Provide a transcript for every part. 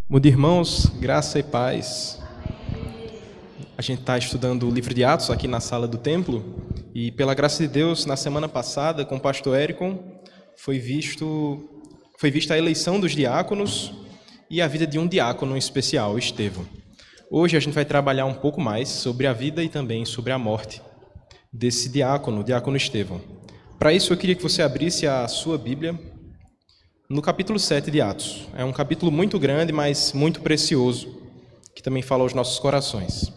Mude, irmãos, graça e paz. A gente está estudando o livro de Atos aqui na sala do templo e, pela graça de Deus, na semana passada, com o pastor Érico, foi vista a eleição dos diáconos e a vida de um diácono especial, Estevão. Hoje a gente vai trabalhar um pouco mais sobre a vida e também sobre a morte desse diácono, o diácono Estevão. Para isso, eu queria que você abrisse a sua Bíblia no capítulo 7 de Atos. É um capítulo muito grande, mas muito precioso, que também fala aos nossos corações.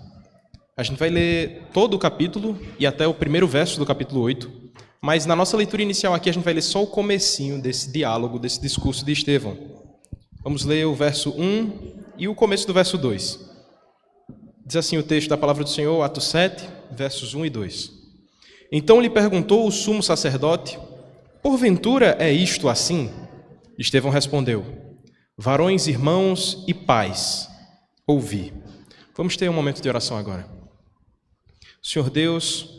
A gente vai ler todo o capítulo e até o primeiro verso do capítulo 8, mas na nossa leitura inicial aqui a gente vai ler só o comecinho desse diálogo, desse discurso de Estevão. Vamos ler o verso 1 e o começo do verso 2. Diz assim o texto da palavra do Senhor, Atos 7, versos 1 e 2. Então lhe perguntou o sumo sacerdote: porventura é isto assim? Estevão respondeu: varões, irmãos e pais, ouvi. Vamos ter um momento de oração agora. Senhor Deus,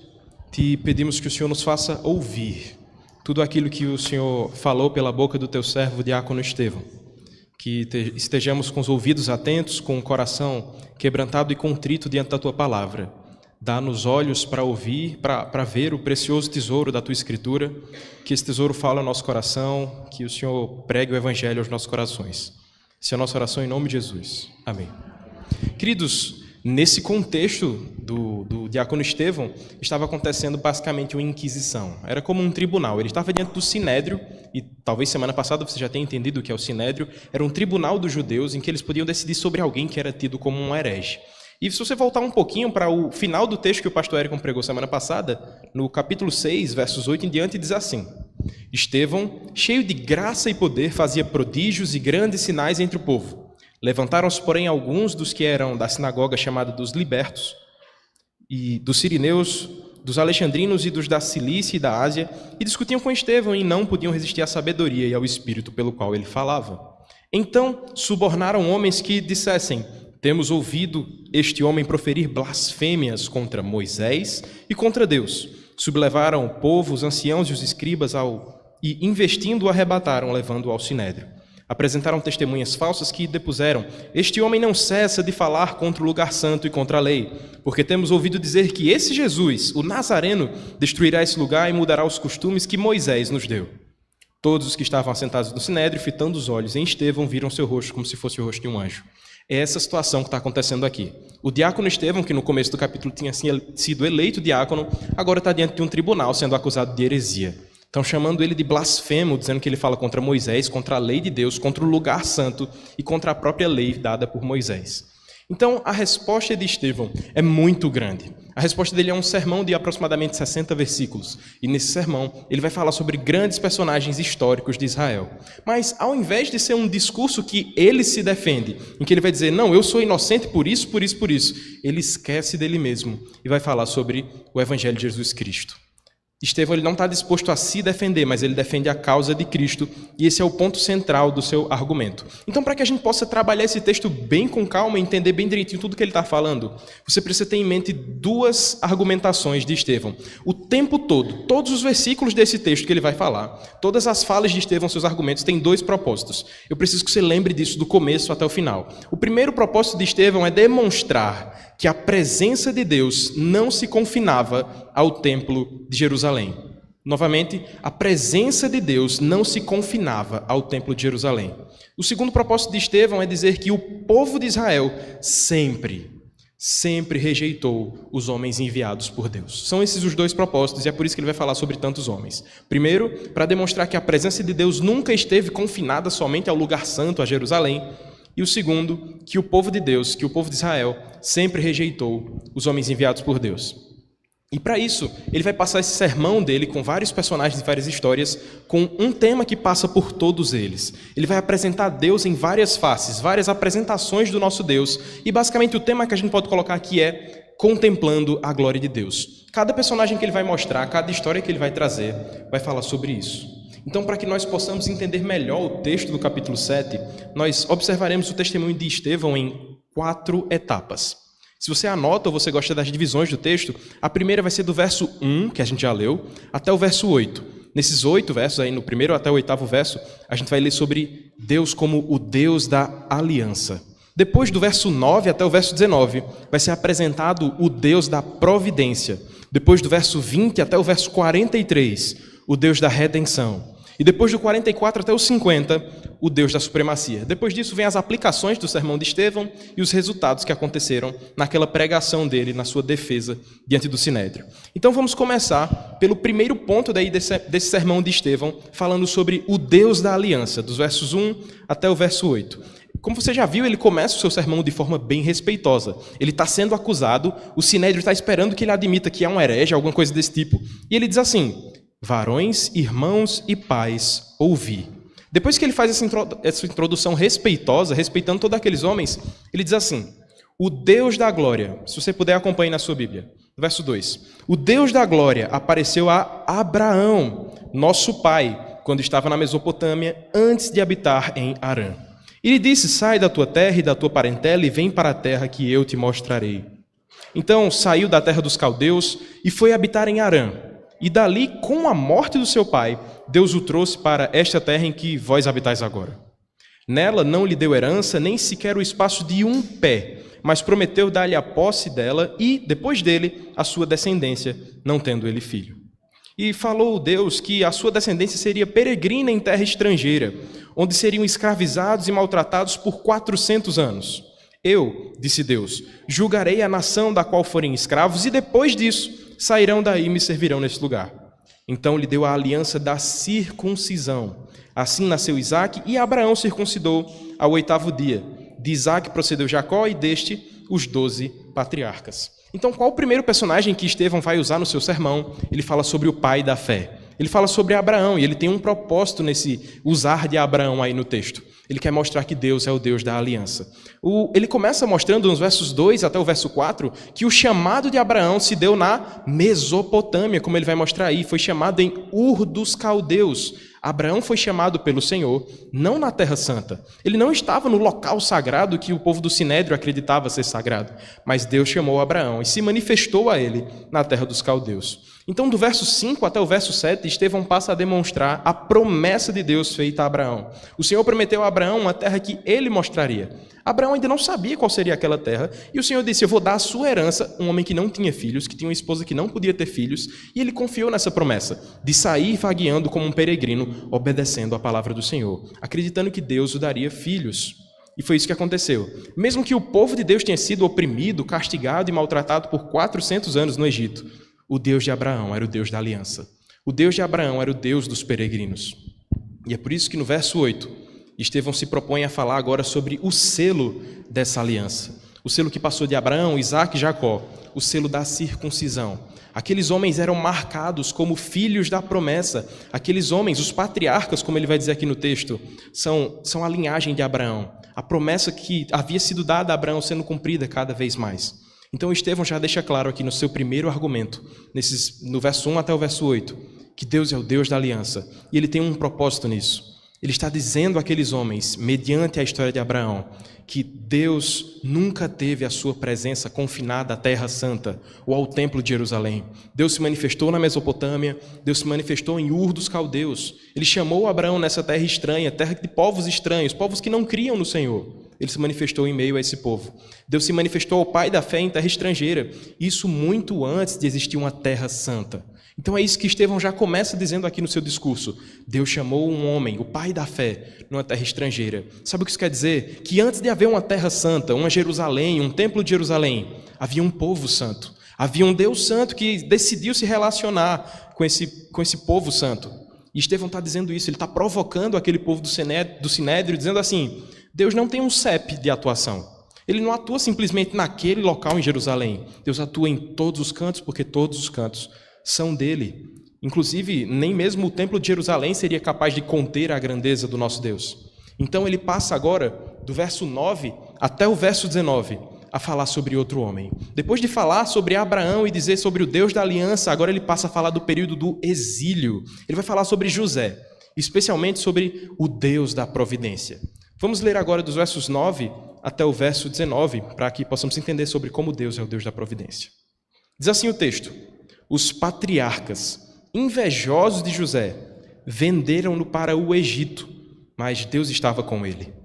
te pedimos que o Senhor nos faça ouvir tudo aquilo que o Senhor falou pela boca do teu servo, diácono Estevão. Que estejamos com os ouvidos atentos, com o coração quebrantado e contrito diante da tua palavra. Dá-nos olhos para ouvir, para ver o precioso tesouro da tua Escritura, que esse tesouro fale ao nosso coração, que o Senhor pregue o Evangelho aos nossos corações. Essa é a nossa oração em nome de Jesus. Amém. Queridos, nesse contexto do diácono Estevão, estava acontecendo basicamente uma inquisição. Era como um tribunal. Ele estava diante do Sinédrio, e talvez semana passada você já tenha entendido o que é o Sinédrio. Era um tribunal dos judeus em que eles podiam decidir sobre alguém que era tido como um herege. E se você voltar um pouquinho para o final do texto que o pastor Érico pregou semana passada, no capítulo 6, versos 8 em diante, diz assim: Estevão, cheio de graça e poder, fazia prodígios e grandes sinais entre o povo. Levantaram-se, porém, alguns dos que eram da sinagoga chamada dos libertos, e dos sirineus, dos alexandrinos e dos da Cilícia e da Ásia, e discutiam com Estevão e não podiam resistir à sabedoria e ao espírito pelo qual ele falava. Então subornaram homens que dissessem: temos ouvido este homem proferir blasfêmias contra Moisés e contra Deus. Sublevaram o povo, os anciãos e os escribas e, investindo, o arrebataram, levando-o ao sinédrio. Apresentaram testemunhas falsas que depuseram: este homem não cessa de falar contra o lugar santo e contra a lei, porque temos ouvido dizer que esse Jesus, o Nazareno, destruirá esse lugar e mudará os costumes que Moisés nos deu. Todos os que estavam assentados no sinédrio, fitando os olhos em Estevão, viram seu rosto como se fosse o rosto de um anjo. É essa situação que está acontecendo aqui. O diácono Estevão, que no começo do capítulo tinha sido eleito diácono, agora está diante de um tribunal sendo acusado de heresia. Estão chamando ele de blasfemo, dizendo que ele fala contra Moisés, contra a lei de Deus, contra o lugar santo e contra a própria lei dada por Moisés. Então, a resposta de Estevão é muito grande. A resposta dele é um sermão de aproximadamente 60 versículos. E nesse sermão, ele vai falar sobre grandes personagens históricos de Israel. Mas, ao invés de ser um discurso que ele se defende, em que ele vai dizer: não, eu sou inocente por isso, por isso, por isso, ele esquece dele mesmo e vai falar sobre o Evangelho de Jesus Cristo. Estevão ele não está disposto a se defender, mas ele defende a causa de Cristo, e esse é o ponto central do seu argumento. Então, para que a gente possa trabalhar esse texto bem com calma e entender bem direitinho tudo que ele está falando, você precisa ter em mente duas argumentações de Estevão. O tempo todo, todos os versículos desse texto que ele vai falar, todas as falas de Estevão, seus argumentos, têm dois propósitos. Eu preciso que você lembre disso do começo até o final. O primeiro propósito de Estevão é demonstrar que a presença de Deus não se confinava ao templo de Jerusalém. Novamente, a presença de Deus não se confinava ao templo de Jerusalém. O segundo propósito de Estevão é dizer que o povo de Israel sempre rejeitou os homens enviados por Deus. São esses os dois propósitos, e é por isso que ele vai falar sobre tantos homens. Primeiro, para demonstrar que a presença de Deus nunca esteve confinada somente ao lugar santo, a Jerusalém. E o segundo, que o povo de Deus, que o povo de Israel, sempre rejeitou os homens enviados por Deus. E para isso, ele vai passar esse sermão dele com vários personagens e várias histórias, com um tema que passa por todos eles. Ele vai apresentar Deus em várias faces, várias apresentações do nosso Deus. E basicamente o tema que a gente pode colocar aqui é contemplando a glória de Deus. Cada personagem que ele vai mostrar, cada história que ele vai trazer, vai falar sobre isso. Então, para que nós possamos entender melhor o texto do capítulo 7, nós observaremos o testemunho de Estevão em 4 etapas. Se você anota ou você gosta das divisões do texto, a primeira vai ser do verso 1, que a gente já leu, até o verso 8. Nesses 8 versos, aí, no primeiro até o 8º verso, a gente vai ler sobre Deus como o Deus da aliança. Depois do verso 9 até o verso 19, vai ser apresentado o Deus da providência. Depois do verso 20 até o verso 43, o Deus da redenção. E depois do 44 até o 50, o Deus da supremacia. Depois disso, vem as aplicações do sermão de Estevão e os resultados que aconteceram naquela pregação dele, na sua defesa diante do Sinédrio. Então vamos começar pelo primeiro ponto daí desse sermão de Estevão, falando sobre o Deus da aliança, dos versos 1 até o verso 8. Como você já viu, ele começa o seu sermão de forma bem respeitosa. Ele está sendo acusado, o Sinédrio está esperando que ele admita que é um herege, alguma coisa desse tipo. E ele diz assim: varões, irmãos e pais, ouvi. Depois que ele faz essa introdução respeitosa, respeitando todos aqueles homens, ele diz assim: o Deus da glória, se você puder acompanhar na sua Bíblia, verso 2. O Deus da glória apareceu a Abraão, nosso pai, quando estava na Mesopotâmia, antes de habitar em Harã. E lhe disse: sai da tua terra e da tua parentela e vem para a terra que eu te mostrarei. Então saiu da terra dos caldeus e foi habitar em Harã. E dali, com a morte do seu pai, Deus o trouxe para esta terra em que vós habitais agora. Nela não lhe deu herança, nem sequer o espaço de um pé, mas prometeu dar-lhe a posse dela e, depois dele, a sua descendência, não tendo ele filho. E falou Deus que a sua descendência seria peregrina em terra estrangeira, onde seriam escravizados e maltratados por 400 anos. Eu, disse Deus, julgarei a nação da qual forem escravos, e depois disso sairão daí e me servirão nesse lugar. Então lhe deu a aliança da circuncisão. Assim nasceu Isaque, e Abraão circuncidou ao 8º dia. De Isaque procedeu Jacó, e deste os 12 patriarcas. Então, qual o primeiro personagem que Estevão vai usar no seu sermão? Ele fala sobre o pai da fé. Ele fala sobre Abraão, e ele tem um propósito nesse usar de Abraão aí no texto. Ele quer mostrar que Deus é o Deus da aliança. Ele começa mostrando nos versos 2 até o verso 4 que o chamado de Abraão se deu na Mesopotâmia, como ele vai mostrar aí. Foi chamado em Ur dos Caldeus. Abraão foi chamado pelo Senhor, não na Terra Santa. Ele não estava no local sagrado que o povo do Sinédrio acreditava ser sagrado, mas Deus chamou Abraão e se manifestou a ele na Terra dos Caldeus. Então, do verso 5 até o verso 7, Estevão passa a demonstrar a promessa de Deus feita a Abraão. O Senhor prometeu a Abraão uma terra que ele mostraria. Abraão ainda não sabia qual seria aquela terra, e o Senhor disse: eu vou dar a sua herança, um homem que não tinha filhos, que tinha uma esposa que não podia ter filhos, e ele confiou nessa promessa, de sair vagueando como um peregrino, obedecendo à palavra do Senhor, acreditando que Deus o daria filhos. E foi isso que aconteceu. Mesmo que o povo de Deus tenha sido oprimido, castigado e maltratado por 400 anos no Egito, o Deus de Abraão era o Deus da aliança. O Deus de Abraão era o Deus dos peregrinos. E é por isso que no verso 8, Estevão se propõe a falar agora sobre o selo dessa aliança. O selo que passou de Abraão, Isaque e Jacó. O selo da circuncisão. Aqueles homens eram marcados como filhos da promessa. Aqueles homens, os patriarcas, como ele vai dizer aqui no texto, são a linhagem de Abraão. A promessa que havia sido dada a Abraão sendo cumprida cada vez mais. Então Estevão já deixa claro aqui no seu primeiro argumento, no verso 1 até o verso 8, que Deus é o Deus da aliança. E ele tem um propósito nisso. Ele está dizendo àqueles homens, mediante a história de Abraão, que Deus nunca teve a sua presença confinada à Terra Santa ou ao Templo de Jerusalém. Deus se manifestou na Mesopotâmia, Deus se manifestou em Ur dos Caldeus. Ele chamou Abraão nessa terra estranha, terra de povos estranhos, povos que não criam no Senhor. Ele se manifestou em meio a esse povo. Deus se manifestou ao pai da fé em terra estrangeira. Isso muito antes de existir uma terra santa. Então é isso que Estevão já começa dizendo aqui no seu discurso. Deus chamou um homem, o pai da fé, numa terra estrangeira. Sabe o que isso quer dizer? Que antes de haver uma terra santa, uma Jerusalém, um templo de Jerusalém, havia um povo santo. Havia um Deus santo que decidiu se relacionar com esse povo santo. E Estevão está dizendo isso, ele está provocando aquele povo do Sinédrio, dizendo assim: Deus não tem um CEP de atuação. Ele não atua simplesmente naquele local em Jerusalém. Deus atua em todos os cantos, porque todos os cantos são dele. Inclusive, nem mesmo o Templo de Jerusalém seria capaz de conter a grandeza do nosso Deus. Então ele passa agora, do verso 9 até o verso 19, a falar sobre outro homem. Depois de falar sobre Abraão e dizer sobre o Deus da aliança, agora ele passa a falar do período do exílio. Ele vai falar sobre José, especialmente sobre o Deus da providência. Vamos ler agora dos versos 9 até o verso 19, para que possamos entender sobre como Deus é o Deus da providência. Diz assim o texto: os patriarcas invejosos de José, venderam-no para o Egito, mas Deus estava com ele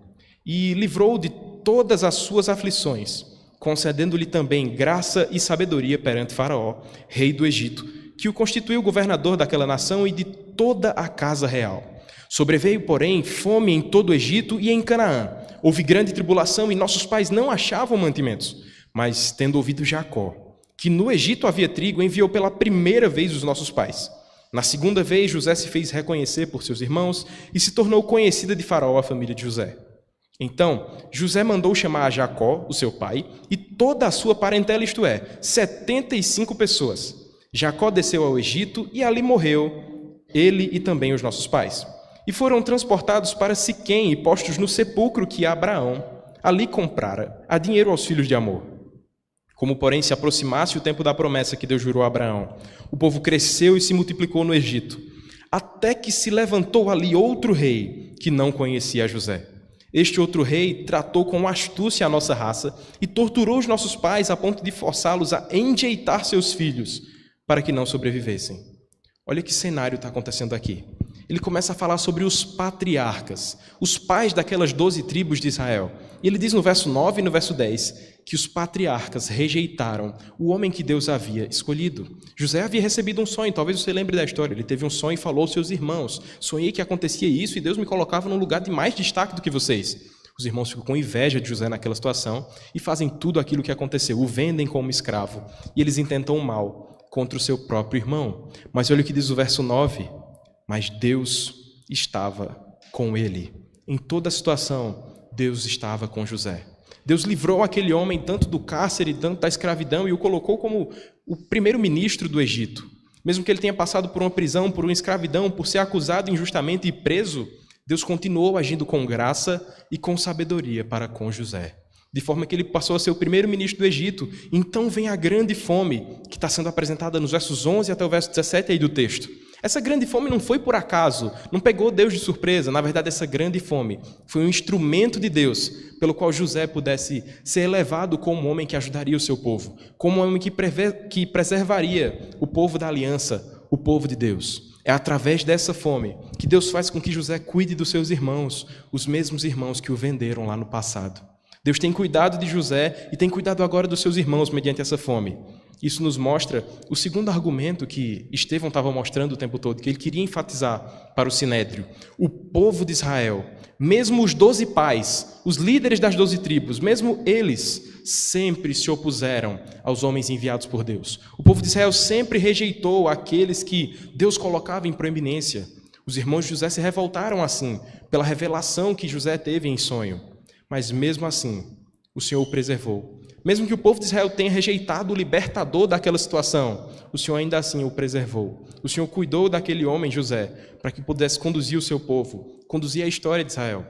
e livrou-o de todas as suas aflições, concedendo-lhe também graça e sabedoria perante Faraó, rei do Egito, que o constituiu governador daquela nação e de toda a casa real. Sobreveio, porém, fome em todo o Egito e em Canaã. Houve grande tribulação e nossos pais não achavam mantimentos. Mas, tendo ouvido Jacó, que no Egito havia trigo, enviou pela primeira vez os nossos pais. Na segunda vez, José se fez reconhecer por seus irmãos e se tornou conhecida de Faraó a família de José. Então, José mandou chamar a Jacó, o seu pai, e toda a sua parentela, isto é, 75 pessoas. Jacó desceu ao Egito e ali morreu, ele e também os nossos pais. E foram transportados para Siquém e postos no sepulcro que Abraão ali comprara, a dinheiro aos filhos de Amor. Como, porém, se aproximasse o tempo da promessa que Deus jurou a Abraão, o povo cresceu e se multiplicou no Egito, até que se levantou ali outro rei que não conhecia José. Este outro rei tratou com astúcia a nossa raça e torturou os nossos pais a ponto de forçá-los a enjeitar seus filhos para que não sobrevivessem. Olha que cenário está acontecendo aqui. Ele começa a falar sobre os patriarcas, os pais daquelas 12 tribos de Israel. E ele diz no verso 9 e no verso 10 que os patriarcas rejeitaram o homem que Deus havia escolhido. José havia recebido um sonho, talvez você lembre da história. Ele teve um sonho e falou aos seus irmãos: sonhei que acontecia isso e Deus me colocava num lugar de mais destaque do que vocês. Os irmãos ficam com inveja de José naquela situação e fazem tudo aquilo que aconteceu, o vendem como escravo. E eles intentam o mal contra o seu próprio irmão. Mas olha o que diz o verso 9. Mas Deus estava com ele. Em toda a situação, Deus estava com José. Deus livrou aquele homem tanto do cárcere, tanto da escravidão, e o colocou como o primeiro-ministro do Egito. Mesmo que ele tenha passado por uma prisão, por uma escravidão, por ser acusado injustamente e preso, Deus continuou agindo com graça e com sabedoria para com José. De forma que ele passou a ser o primeiro-ministro do Egito. Então vem a grande fome, que está sendo apresentada nos versos 11 até o verso 17 aí do texto. Essa grande fome não foi por acaso, não pegou Deus de surpresa. Na verdade, essa grande fome foi um instrumento de Deus, pelo qual José pudesse ser elevado como um homem que ajudaria o seu povo, como um homem que preservaria o povo da aliança, o povo de Deus. É através dessa fome que Deus faz com que José cuide dos seus irmãos, os mesmos irmãos que o venderam lá no passado. Deus tem cuidado de José e tem cuidado agora dos seus irmãos mediante essa fome. Isso nos mostra o segundo argumento que Estevão estava mostrando o tempo todo, que ele queria enfatizar para o Sinédrio. O povo de Israel, mesmo os 12 pais, os líderes das 12 tribos, mesmo eles sempre se opuseram aos homens enviados por Deus. O povo de Israel sempre rejeitou aqueles que Deus colocava em proeminência. Os irmãos de José se revoltaram assim, pela revelação que José teve em sonho. Mas mesmo assim, o Senhor o preservou. Mesmo que o povo de Israel tenha rejeitado o libertador daquela situação, o Senhor ainda assim o preservou. O Senhor cuidou daquele homem, José, para que pudesse conduzir o seu povo, conduzir a história de Israel.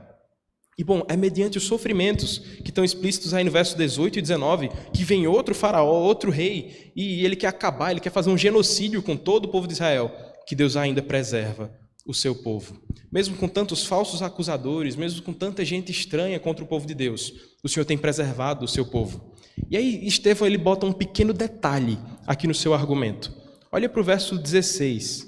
E bom, é mediante os sofrimentos que estão explícitos aí no verso 18 e 19, que vem outro faraó, outro rei, e ele quer acabar, ele quer fazer um genocídio com todo o povo de Israel, que Deus ainda preserva o seu povo. Mesmo com tantos falsos acusadores, mesmo com tanta gente estranha contra o povo de Deus, o Senhor tem preservado o seu povo. E aí Estevão ele bota um pequeno detalhe aqui no seu argumento. Olha para o verso 16.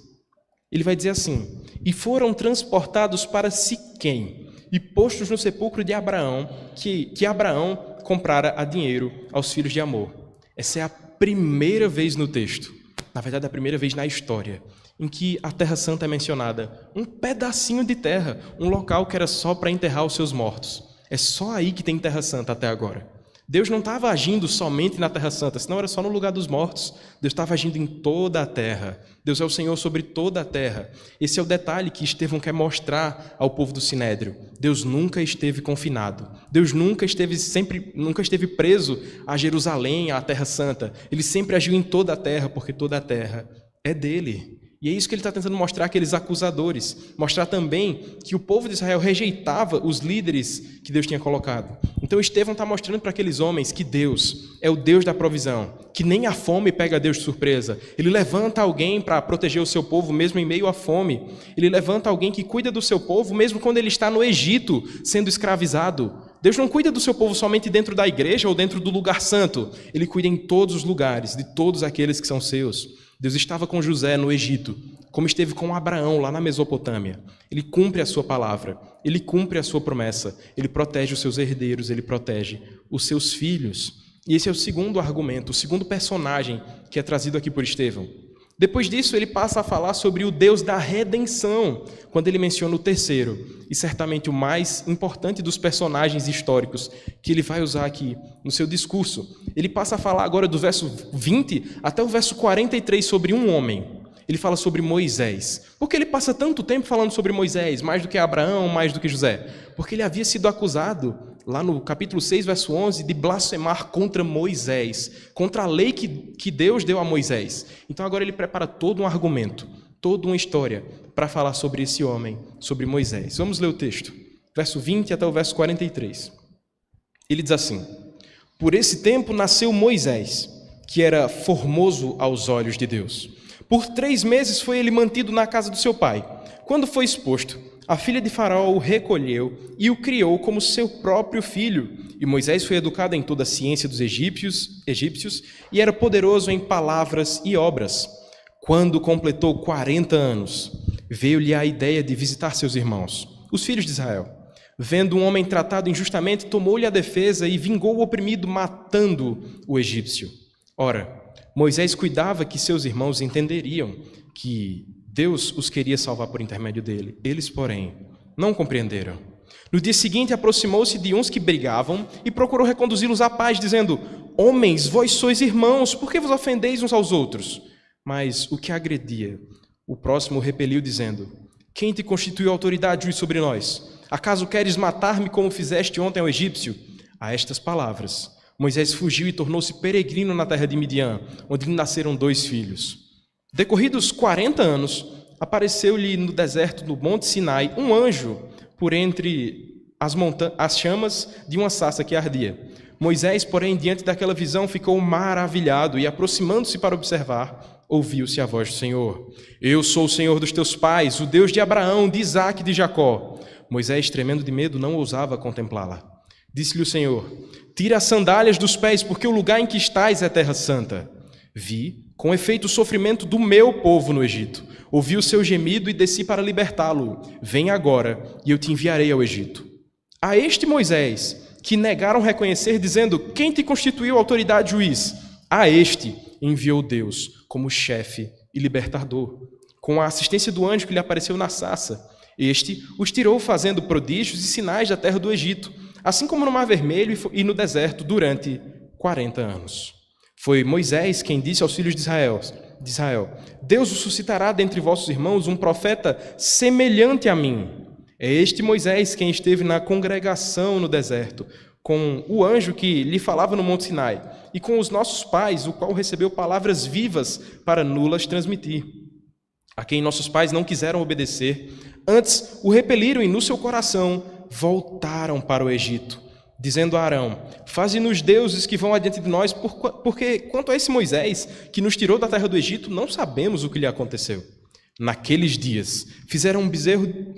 Ele vai dizer assim: e foram transportados para Siquém e postos no sepulcro de Abraão, que Abraão comprara a dinheiro aos filhos de Amor. Essa é a primeira vez no texto, na verdade a primeira vez na história, em que a Terra Santa é mencionada. Um pedacinho de terra, um local que era só para enterrar os seus mortos. É só aí que tem Terra Santa até agora. Deus não estava agindo somente na Terra Santa, senão era só no lugar dos mortos. Deus estava agindo em toda a terra. Deus é o Senhor sobre toda a terra. Esse é o detalhe que Estevão quer mostrar ao povo do Sinédrio. Deus nunca esteve confinado. Deus nunca esteve preso a Jerusalém, à Terra Santa. Ele sempre agiu em toda a terra, porque toda a terra é dele. E é isso que ele está tentando mostrar àqueles acusadores. Mostrar também que o povo de Israel rejeitava os líderes que Deus tinha colocado. Então Estevão está mostrando para aqueles homens que Deus é o Deus da provisão, que nem a fome pega Deus de surpresa. Ele levanta alguém para proteger o seu povo mesmo em meio à fome. Ele levanta alguém que cuida do seu povo mesmo quando ele está no Egito sendo escravizado. Deus não cuida do seu povo somente dentro da igreja ou dentro do lugar santo. Ele cuida em todos os lugares, de todos aqueles que são seus. Deus estava com José no Egito, como esteve com Abraão lá na Mesopotâmia. Ele cumpre a sua palavra, ele cumpre a sua promessa, ele protege os seus herdeiros, ele protege os seus filhos. E esse é o segundo argumento, o segundo personagem que é trazido aqui por Estevão. Depois disso, ele passa a falar sobre o Deus da redenção, quando ele menciona o terceiro, e certamente o mais importante dos personagens históricos que ele vai usar aqui no seu discurso. Ele passa a falar agora do verso 20 até o verso 43 sobre um homem. Ele fala sobre Moisés. Por que ele passa tanto tempo falando sobre Moisés, mais do que Abraão, mais do que José? Porque ele havia sido acusado, lá no capítulo 6, verso 11, de blasfemar contra Moisés, contra a lei que Deus deu a Moisés. Então agora ele prepara todo um argumento, toda uma história para falar sobre esse homem, sobre Moisés. Vamos ler o texto, verso 20 até o verso 43. Ele diz assim: Por esse tempo nasceu Moisés, que era formoso aos olhos de Deus. Por 3 meses foi ele mantido na casa do seu pai. Quando foi exposto, a filha de Faraó o recolheu e o criou como seu próprio filho. E Moisés foi educado em toda a ciência dos egípcios e era poderoso em palavras e obras. Quando completou 40 anos, veio-lhe a ideia de visitar seus irmãos, os filhos de Israel. Vendo um homem tratado injustamente, tomou-lhe a defesa e vingou o oprimido, matando o egípcio. Ora, Moisés cuidava que seus irmãos entenderiam que Deus os queria salvar por intermédio dele. Eles, porém, não compreenderam. No dia seguinte, aproximou-se de uns que brigavam e procurou reconduzi-los à paz, dizendo: Homens, vós sois irmãos, por que vos ofendeis uns aos outros? Mas o que agredia, o próximo repeliu, dizendo: Quem te constituiu autoridade, juiz sobre nós? Acaso queres matar-me como fizeste ontem ao egípcio? A estas palavras, Moisés fugiu e tornou-se peregrino na terra de Midian, onde lhe nasceram 2 filhos. Decorridos 40 anos, apareceu-lhe no deserto do Monte Sinai um anjo por entre as chamas de uma sarça que ardia. Moisés, porém, diante daquela visão, ficou maravilhado e, aproximando-se para observar, ouviu-se a voz do Senhor: Eu sou o Senhor dos teus pais, o Deus de Abraão, de Isaque e de Jacó. Moisés, tremendo de medo, não ousava contemplá-la. Disse-lhe o Senhor: Tira as sandálias dos pés, porque o lugar em que estás é terra santa. Vi, com efeito, o sofrimento do meu povo no Egito. Ouvi o seu gemido e desci para libertá-lo. Vem agora, e eu te enviarei ao Egito. A este Moisés, que negaram reconhecer, dizendo: Quem te constituiu autoridade juiz? A este enviou Deus como chefe e libertador, com a assistência do anjo que lhe apareceu na sarça. Este os tirou fazendo prodígios e sinais da terra do Egito, assim como no Mar Vermelho e no deserto, durante 40 anos. Foi Moisés quem disse aos filhos de Israel: Deus os suscitará dentre vossos irmãos um profeta semelhante a mim. É este Moisés quem esteve na congregação no deserto, com o anjo que lhe falava no Monte Sinai, e com os nossos pais, o qual recebeu palavras vivas para nulas transmitir, a quem nossos pais não quiseram obedecer, antes o repeliram e no seu coração voltaram para o Egito, dizendo a Arão: Faze-nos deuses que vão adiante de nós, porque quanto a esse Moisés, que nos tirou da terra do Egito, não sabemos o que lhe aconteceu. Naqueles dias, fizeram um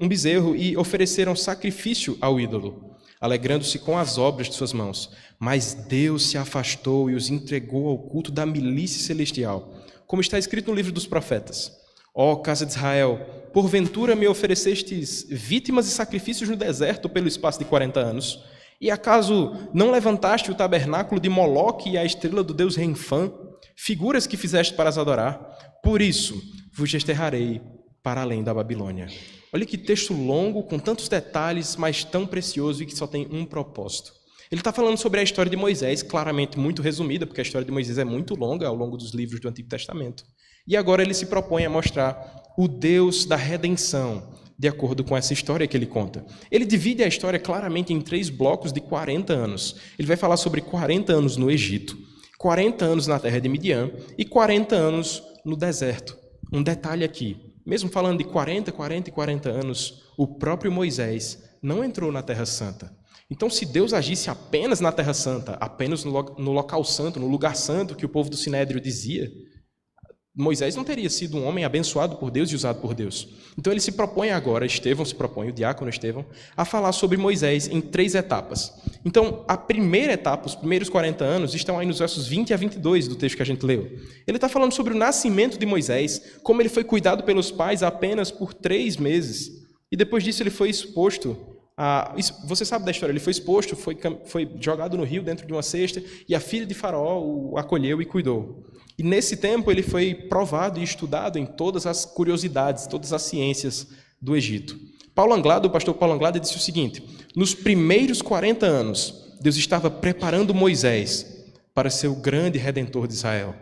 bezerro e ofereceram sacrifício ao ídolo, alegrando-se com as obras de suas mãos. Mas Deus se afastou e os entregou ao culto da milícia celestial, como está escrito no livro dos profetas: Ó casa de Israel, porventura me oferecestes vítimas e sacrifícios no deserto pelo espaço de 40 anos? E acaso não levantaste o tabernáculo de Moloque e a estrela do deus Renfã, figuras que fizeste para as adorar? Por isso vos desterrarei para além da Babilônia. Olha que texto longo, com tantos detalhes, mas tão precioso e que só tem um propósito. Ele está falando sobre a história de Moisés, claramente muito resumida, porque a história de Moisés é muito longa ao longo dos livros do Antigo Testamento. E agora ele se propõe a mostrar o Deus da redenção, de acordo com essa história que ele conta. Ele divide a história claramente em 3 blocos de 40 anos. Ele vai falar sobre 40 anos no Egito, 40 anos na terra de Midian e 40 anos no deserto. Um detalhe aqui, mesmo falando de 40 e 40 anos, o próprio Moisés não entrou na Terra Santa. Então, se Deus agisse apenas na Terra Santa, apenas no local santo, no lugar santo que o povo do Sinédrio dizia, Moisés não teria sido um homem abençoado por Deus e usado por Deus. Então ele se propõe agora, o diácono Estevão, a falar sobre Moisés em 3 etapas. Então, a primeira etapa, os primeiros 40 anos, estão aí nos versos 20 a 22 do texto que a gente leu. Ele está falando sobre o nascimento de Moisés, como ele foi cuidado pelos pais apenas por 3 meses. E depois disso ele foi exposto você sabe da história, ele foi exposto, foi jogado no rio dentro de uma cesta, e a filha de Faraó o acolheu e cuidou. E nesse tempo ele foi provado e estudado em todas as curiosidades, todas as ciências do Egito. O pastor Paulo Anglada, disse o seguinte: nos primeiros 40 anos, Deus estava preparando Moisés para ser o grande redentor de Israel,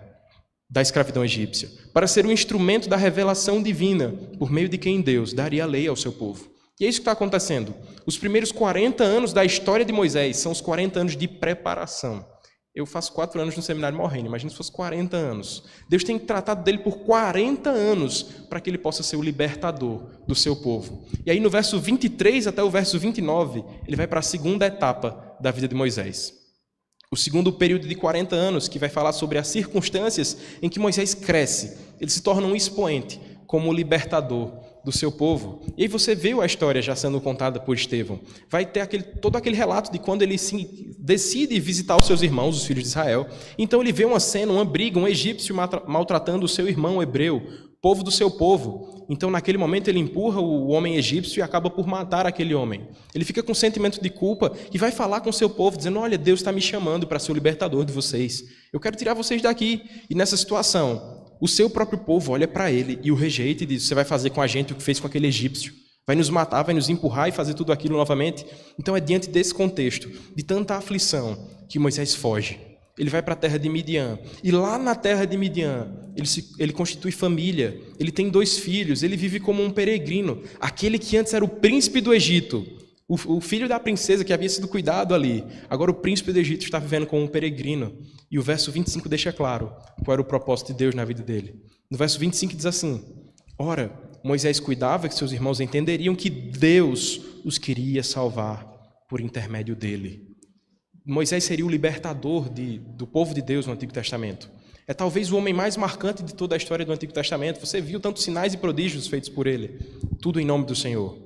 da escravidão egípcia, para ser o instrumento da revelação divina, por meio de quem Deus daria a lei ao seu povo. E é isso que está acontecendo. Os primeiros 40 anos da história de Moisés são os 40 anos de preparação. Eu faço 4 anos no seminário morrendo, imagina se fosse 40 anos. Deus tem tratado dele por 40 anos para que ele possa ser o libertador do seu povo. E aí no verso 23 até o verso 29, ele vai para a segunda etapa da vida de Moisés. O segundo período de 40 anos, que vai falar sobre as circunstâncias em que Moisés cresce. Ele se torna um expoente como libertador do seu povo. E aí você viu a história já sendo contada por Estevão. Vai ter todo aquele relato de quando ele decide visitar os seus irmãos, os filhos de Israel. Então ele vê uma cena, uma briga, um egípcio maltratando o seu irmão hebreu, povo do seu povo. Então naquele momento ele empurra o homem egípcio e acaba por matar aquele homem. Ele fica com um sentimento de culpa e vai falar com o seu povo, dizendo: olha, Deus está me chamando para ser o libertador de vocês. Eu quero tirar vocês daqui. E nessa situação, o seu próprio povo olha para ele e o rejeita e diz: você vai fazer com a gente o que fez com aquele egípcio. Vai nos matar, vai nos empurrar e fazer tudo aquilo novamente. Então é diante desse contexto, de tanta aflição, que Moisés foge. Ele vai para a terra de Midian. E lá na terra de Midian, ele constitui família. Ele tem 2 filhos. Ele vive como um peregrino. Aquele que antes era o príncipe do Egito. O filho da princesa que havia sido cuidado ali. Agora o príncipe do Egito está vivendo como um peregrino. E o verso 25 deixa claro qual era o propósito de Deus na vida dele. No verso 25 diz assim: ora, Moisés cuidava que seus irmãos entenderiam que Deus os queria salvar por intermédio dele. Moisés seria o libertador do povo de Deus no Antigo Testamento. É talvez o homem mais marcante de toda a história do Antigo Testamento. Você viu tantos sinais e prodígios feitos por ele. Tudo em nome do Senhor.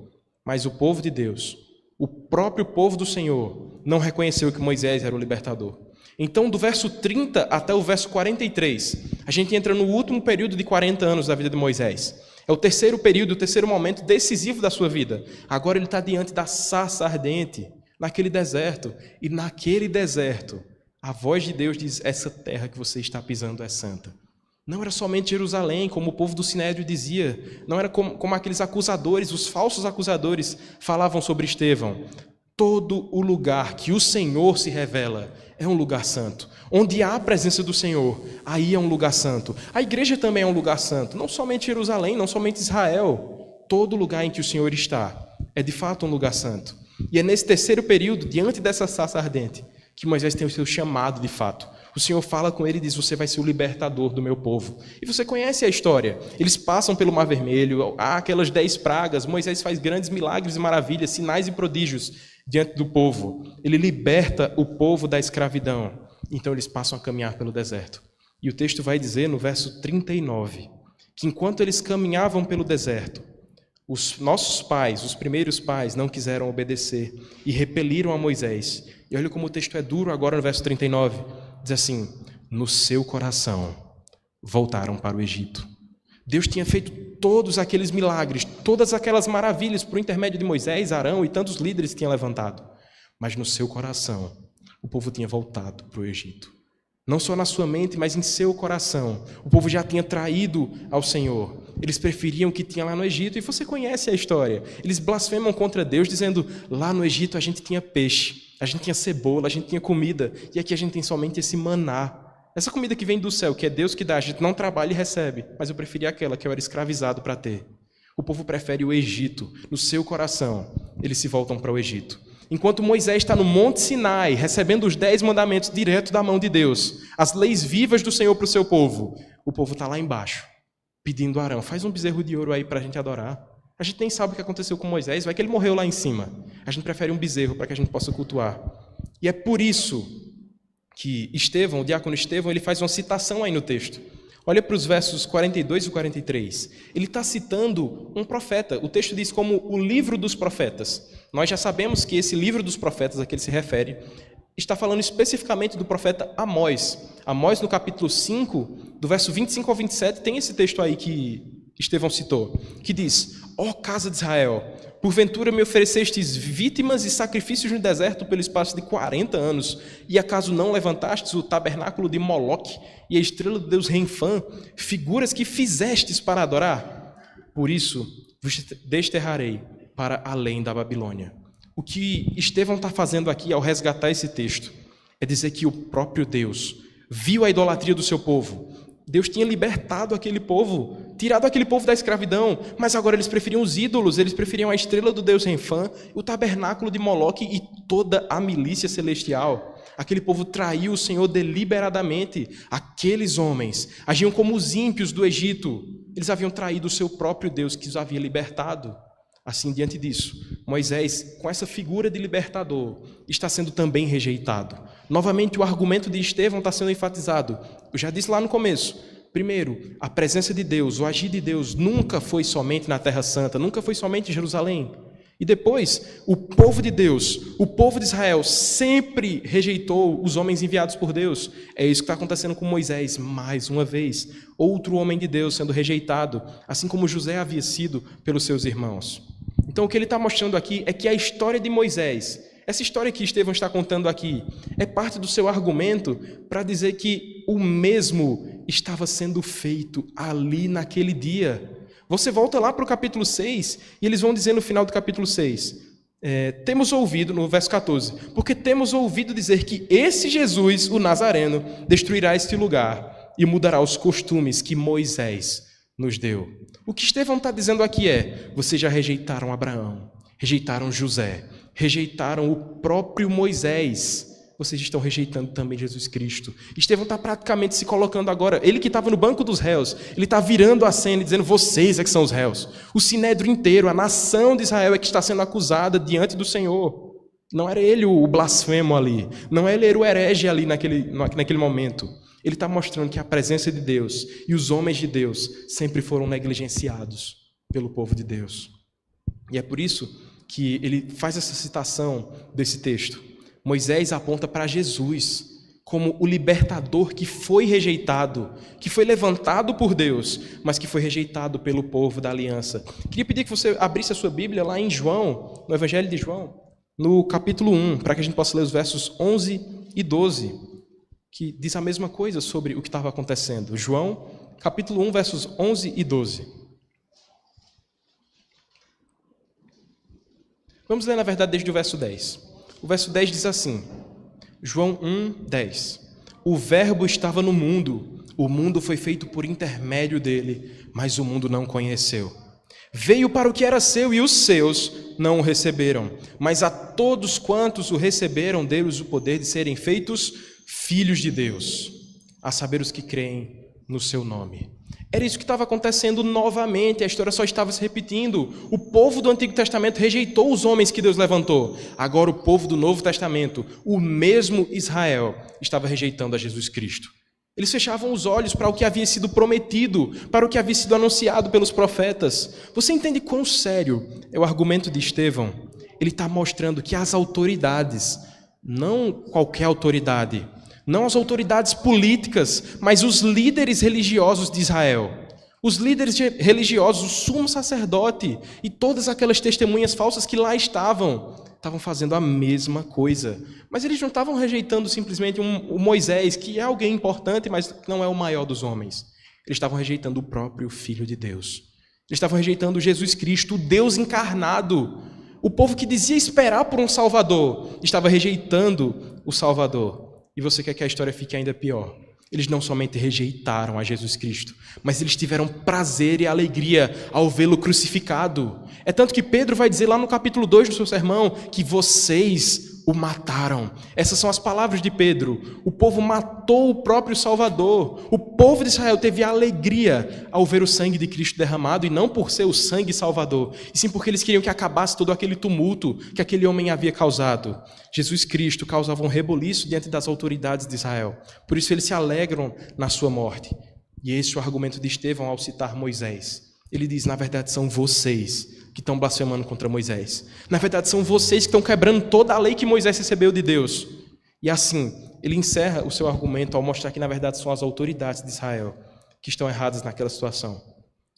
Mas o povo de Deus, o próprio povo do Senhor, não reconheceu que Moisés era o libertador. Então, do verso 30 até o verso 43, a gente entra no último período de 40 anos da vida de Moisés. É o terceiro período, o terceiro momento decisivo da sua vida. Agora ele está diante da sarça ardente, naquele deserto. E naquele deserto, a voz de Deus diz: essa terra que você está pisando é santa. Não era somente Jerusalém, como o povo do Sinédrio dizia. Não era como aqueles acusadores, os falsos acusadores, falavam sobre Estevão. Todo o lugar que o Senhor se revela é um lugar santo. Onde há a presença do Senhor, aí é um lugar santo. A igreja também é um lugar santo. Não somente Jerusalém, não somente Israel. Todo lugar em que o Senhor está é de fato um lugar santo. E é nesse terceiro período, diante dessa sarça ardente, que Moisés tem o seu chamado de fato. O Senhor fala com ele e diz: você vai ser o libertador do meu povo. E você conhece a história. Eles passam pelo Mar Vermelho, há aquelas 10 pragas, Moisés faz grandes milagres e maravilhas, sinais e prodígios diante do povo. Ele liberta o povo da escravidão. Então eles passam a caminhar pelo deserto. E o texto vai dizer no verso 39, que enquanto eles caminhavam pelo deserto, os nossos pais, os primeiros pais, não quiseram obedecer e repeliram a Moisés. E olha como o texto é duro agora no verso 39. Diz assim: no seu coração voltaram para o Egito. Deus tinha feito todos aqueles milagres, todas aquelas maravilhas por intermédio de Moisés, Arão e tantos líderes que tinham levantado. Mas no seu coração, o povo tinha voltado para o Egito. Não só na sua mente, mas em seu coração. O povo já tinha traído ao Senhor. Eles preferiam o que tinha lá no Egito. E você conhece a história. Eles blasfemam contra Deus, dizendo: lá no Egito a gente tinha peixe, a gente tinha cebola, a gente tinha comida. E aqui a gente tem somente esse maná. Essa comida que vem do céu, que é Deus que dá, a gente não trabalha e recebe. Mas eu preferia aquela que eu era escravizado para ter. O povo prefere o Egito. No seu coração, eles se voltam para o Egito. Enquanto Moisés está no Monte Sinai, recebendo os 10 mandamentos direto da mão de Deus, as leis vivas do Senhor para o povo está lá embaixo, pedindo a Arão: faz um bezerro de ouro aí para a gente adorar. A gente nem sabe o que aconteceu com Moisés, vai que ele morreu lá em cima. A gente prefere um bezerro para que a gente possa cultuar. E é por isso que Estevão, o diácono Estevão, ele faz uma citação aí no texto. Olha para os versos 42 e 43. Ele está citando um profeta. O texto diz como o livro dos profetas. Nós já sabemos que esse livro dos profetas a que ele se refere está falando especificamente do profeta Amós. Amós, no capítulo 5, do verso 25 ao 27, tem esse texto aí que Estevão citou, que diz: Ó casa de Israel, porventura me oferecestes vítimas e sacrifícios no deserto pelo espaço de 40 anos, e acaso não levantastes o tabernáculo de Moloque e a estrela do deus Renfã, figuras que fizestes para adorar? Por isso vos desterrarei para além da Babilônia. O que Estevão está fazendo aqui ao resgatar esse texto é dizer que o próprio Deus viu a idolatria do seu povo. Deus tinha libertado aquele povo, tirado aquele povo da escravidão, mas agora eles preferiam os ídolos, eles preferiam a estrela do deus Renfã, o tabernáculo de Moloque e toda a milícia celestial. Aquele povo traiu o Senhor deliberadamente. Aqueles homens agiam como os ímpios do Egito. Eles haviam traído o seu próprio Deus que os havia libertado. Assim, diante disso, Moisés, com essa figura de libertador, está sendo também rejeitado. Novamente, o argumento de Estevão está sendo enfatizado. Eu já disse lá no começo. Primeiro, a presença de Deus, o agir de Deus, nunca foi somente na Terra Santa, nunca foi somente em Jerusalém. E depois, o povo de Deus, o povo de Israel, sempre rejeitou os homens enviados por Deus. É isso que está acontecendo com Moisés, mais uma vez. Outro homem de Deus sendo rejeitado, assim como José havia sido pelos seus irmãos. Então, o que ele está mostrando aqui é que a história de Moisés, essa história que Estevão está contando aqui, é parte do seu argumento para dizer que o mesmo estava sendo feito ali naquele dia. Você volta lá para o capítulo 6 e eles vão dizer no final do capítulo 6, temos ouvido, no verso 14, porque temos ouvido dizer que esse Jesus, o Nazareno, destruirá este lugar e mudará os costumes que Moisés nos deu. O que Estevão está dizendo aqui é: vocês já rejeitaram Abraão, rejeitaram José, rejeitaram o próprio Moisés, vocês estão rejeitando também Jesus Cristo. Estevão está praticamente se colocando agora, ele que estava no banco dos réus, ele está virando a cena e dizendo: vocês é que são os réus. O sinédrio inteiro, a nação de Israel é que está sendo acusada diante do Senhor. Não era ele o blasfemo ali, não era ele o herege ali naquele momento. Ele está mostrando que a presença de Deus e os homens de Deus sempre foram negligenciados pelo povo de Deus. E é por isso que ele faz essa citação desse texto. Moisés aponta para Jesus como o libertador que foi rejeitado, que foi levantado por Deus, mas que foi rejeitado pelo povo da aliança. Queria pedir que você abrisse a sua Bíblia lá em João, no Evangelho de João, no capítulo 1, para que a gente possa ler os versos 11 e 12. Que diz a mesma coisa sobre o que estava acontecendo. João, capítulo 1, versos 11 e 12. Vamos ler, na verdade, desde o verso 10. O verso 10 diz assim, João 1, 10. O verbo estava no mundo, o mundo foi feito por intermédio dele, mas o mundo não conheceu. Veio para o que era seu e os seus não o receberam, mas a todos quantos o receberam, deu-lhes o poder de serem feitos filhos de Deus, a saber os que creem no seu nome. Era isso que estava acontecendo novamente, a história só estava se repetindo. O povo do Antigo Testamento rejeitou os homens que Deus levantou. Agora o povo do Novo Testamento, o mesmo Israel, estava rejeitando a Jesus Cristo. Eles fechavam os olhos para o que havia sido prometido, para o que havia sido anunciado pelos profetas. Você entende quão sério é o argumento de Estevão? Ele está mostrando que as autoridades, não qualquer autoridade, não as autoridades políticas, mas os líderes religiosos de Israel, os líderes religiosos, o sumo sacerdote e todas aquelas testemunhas falsas que lá estavam fazendo a mesma coisa. Mas eles não estavam rejeitando simplesmente o Moisés, que é alguém importante, mas não é o maior dos homens. Eles estavam rejeitando o próprio Filho de Deus. Eles estavam rejeitando Jesus Cristo, o Deus encarnado. O povo que dizia esperar por um Salvador estava rejeitando o Salvador. E você quer que a história fique ainda pior. Eles não somente rejeitaram a Jesus Cristo, mas eles tiveram prazer e alegria ao vê-lo crucificado. É tanto que Pedro vai dizer lá no capítulo 2 do seu sermão que vocês o mataram. Essas são as palavras de Pedro. O povo matou o próprio Salvador. O povo de Israel teve alegria ao ver o sangue de Cristo derramado, e não por ser o sangue salvador, e sim porque eles queriam que acabasse todo aquele tumulto que aquele homem havia causado. Jesus Cristo causava um reboliço diante das autoridades de Israel. Por isso eles se alegram na sua morte. E esse é o argumento de Estevão ao citar Moisés. Ele diz, na verdade, são vocês que estão blasfemando contra Moisés. Na verdade, são vocês que estão quebrando toda a lei que Moisés recebeu de Deus. E assim, ele encerra o seu argumento ao mostrar que, na verdade, são as autoridades de Israel que estão erradas naquela situação.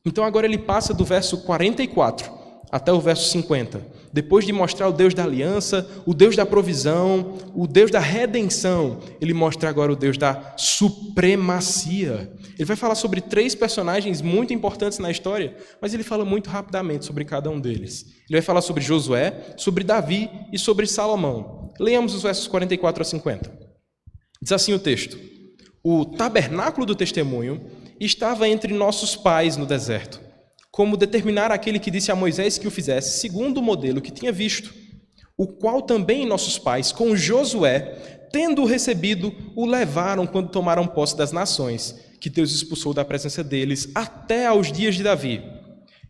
Então, agora ele passa do verso 44 até o verso 50. Depois de mostrar o Deus da aliança, o Deus da provisão, o Deus da redenção, ele mostra agora o Deus da supremacia. Ele vai falar sobre 3 personagens muito importantes na história, mas ele fala muito rapidamente sobre cada um deles. Ele vai falar sobre Josué, sobre Davi e sobre Salomão. Leamos os versos 44 a 50. Diz assim o texto: o tabernáculo do testemunho estava entre nossos pais no deserto, como determinara aquele que disse a Moisés que o fizesse, segundo o modelo que tinha visto, o qual também nossos pais, com Josué, tendo-o recebido, o levaram quando tomaram posse das nações, que Deus expulsou da presença deles, até aos dias de Davi.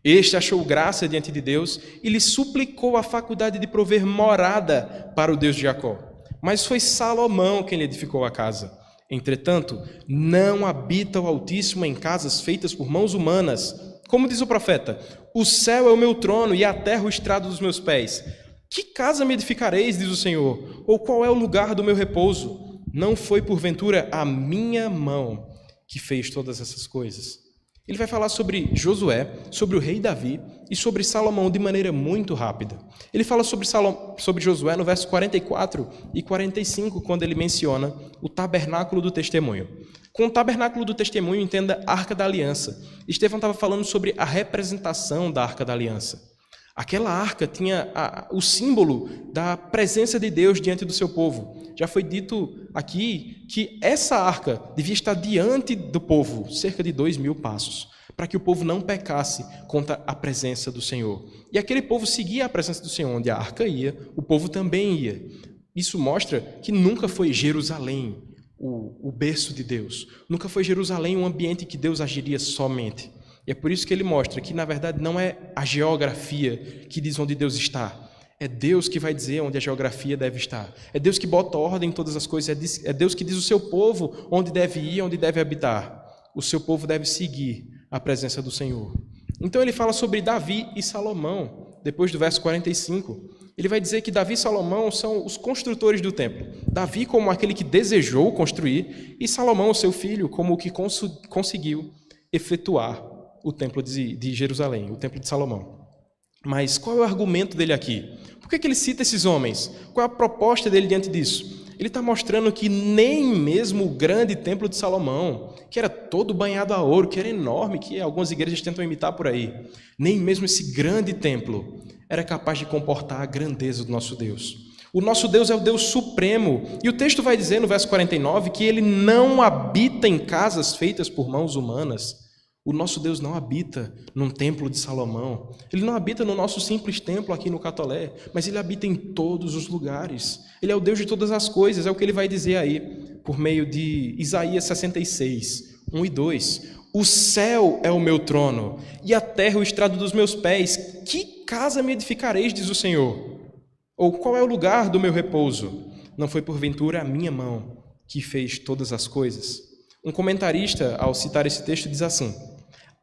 Este achou graça diante de Deus e lhe suplicou a faculdade de prover morada para o Deus de Jacó. Mas foi Salomão quem lhe edificou a casa. Entretanto, não habita o Altíssimo em casas feitas por mãos humanas. Como diz o profeta, o céu é o meu trono e a terra o estrado dos meus pés. Que casa me edificareis, diz o Senhor? Ou qual é o lugar do meu repouso? Não foi porventura a minha mão que fez todas essas coisas? Ele vai falar sobre Josué, sobre o rei Davi e sobre Salomão de maneira muito rápida. Ele fala sobre Josué no verso 44 e 45, quando ele menciona o tabernáculo do testemunho. Com o tabernáculo do testemunho, entenda a Arca da Aliança. Estevão estava falando sobre a representação da Arca da Aliança. Aquela arca tinha o símbolo da presença de Deus diante do seu povo. Já foi dito aqui que essa arca devia estar diante do povo, cerca de 2.000 passos, para que o povo não pecasse contra a presença do Senhor. E aquele povo seguia a presença do Senhor, onde a arca ia, o povo também ia. Isso mostra que nunca foi Jerusalém o berço de Deus. Nunca foi Jerusalém um ambiente que Deus agiria somente. E é por isso que ele mostra que, na verdade, não é a geografia que diz onde Deus está. É Deus que vai dizer onde a geografia deve estar. É Deus que bota ordem em todas as coisas. É Deus que diz ao seu povo onde deve ir, onde deve habitar. O seu povo deve seguir a presença do Senhor. Então ele fala sobre Davi e Salomão, depois do verso 45. Ele vai dizer que Davi e Salomão são os construtores do templo. Davi como aquele que desejou construir e Salomão, seu filho, como o que conseguiu efetuar o templo de Jerusalém, o templo de Salomão. Mas qual é o argumento dele aqui? Por que ele cita esses homens? Qual é a proposta dele diante disso? Ele está mostrando que nem mesmo o grande templo de Salomão, que era todo banhado a ouro, que era enorme, que algumas igrejas tentam imitar por aí, nem mesmo esse grande templo era capaz de comportar a grandeza do nosso Deus. O nosso Deus é o Deus supremo. E o texto vai dizer no verso 49 que ele não habita em casas feitas por mãos humanas. O nosso Deus não habita num templo de Salomão. Ele não habita no nosso simples templo aqui no Catolé, mas ele habita em todos os lugares. Ele é o Deus de todas as coisas, é o que ele vai dizer aí, por meio de Isaías 66, 1 e 2. O céu é o meu trono, e a terra o estrado dos meus pés. Que casa me edificareis, diz o Senhor? Ou qual é o lugar do meu repouso? Não foi porventura a minha mão que fez todas as coisas? Um comentarista, ao citar esse texto, diz assim: